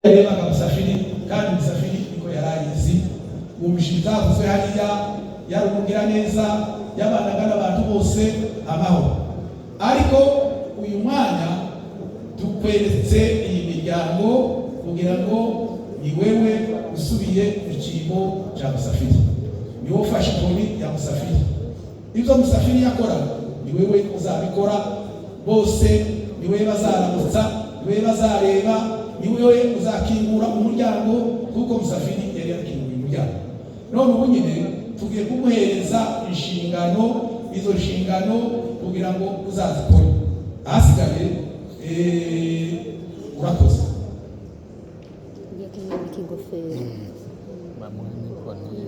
reba kamusafiri kandi musafiri niko yarayizi umushinga vuze hariya yarumugira neza yabanaga n'abantu bose amahoro ariko uyu mwanya tukweretse iyi miryango kugira ngo ni wewe usubiye mu cyimbo cya musafiri ni wowe ufashe inkoni ya musafiri ibyo musafiri yakora ni wewe uzabikora bose ni wewe bazaramutsa ni wewe bazareba ni wewe uzakingura umuryango kuko musafiri yari yakinguye umuryango none ubu nyine tugiye kumuhereza inshingano izo nshingano kugira ngo uzazikore ahasigaye urakoze ngiye kumwambika ingofero bamuha inkoni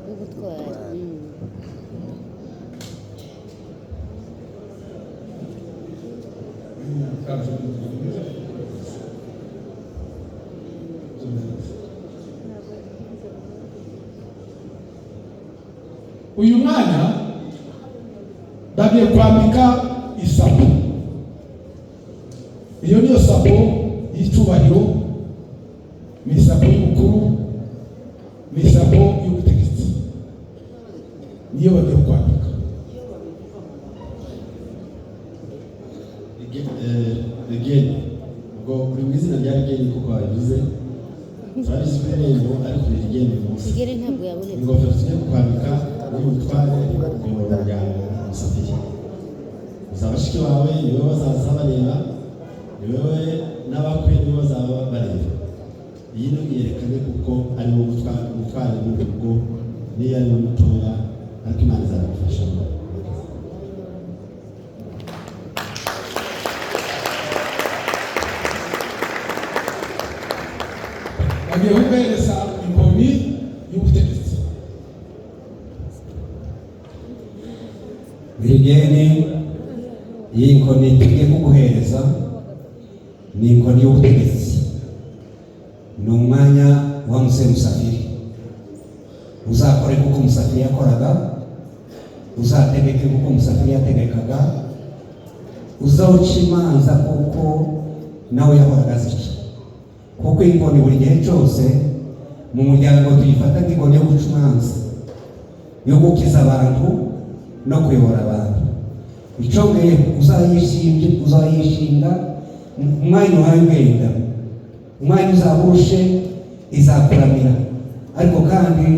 yo gutwara uyu mwanya bagiye kwambika isapo iyo niyo sapo y'icyubahiro ni isapo y'umukuru ni isapo y'ubutegetsi niyo bagiye kwambika rigeni ubwo buri mwizina rya rigeni kuko babivuze turabizi ko irembo ariko rigeni umunsi sigere ntabwo yaboneka ingofero tugiye kwambika n'ubutware mu muryango musafiri gusa bashiki bawe ni wowe bazaza bareba ni wowe n'abakwe ni wowe bazaba bareba iyi ni yerekane kuko ari wowe gutwara n'urugo niyo ari wowe mutoya ariko Imana izabifasha bagiye kubereza inkoni y'ubutegetsi Brigeni iyi nkoni tugiye kuguhereza ni inkoni y'ubutegetsi ni umwanya wa musafiri uzakore kuko musafiri yakoraga uzategeke kuko musafiri yategekaga uzawuca imanza kuko nawe yahoraga azica kuko inkoni buri gihe cyose mu muryango tuyifata nk'inkoni yo guca imanza yo gukiza abantu no kuyobora abantu icongeye uzayishinga umwanya uhaye ugenda umwanya uzaburushe izakuramira ariko kandi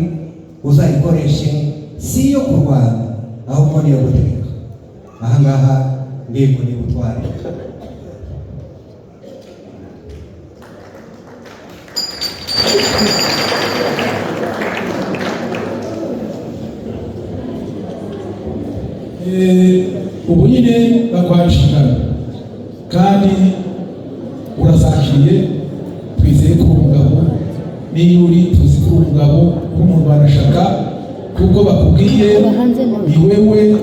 uzayikoreshe si iyo kurwana ahubwo niyo gutegeka ahangaha ndego ni gutwara ubu nyine bakwaye inshingano kandi urazakiriye twizeye ko umugabo niyo uri tuzi ko umugabo w'umurwanashyaka kuko bakubwiye ni wewe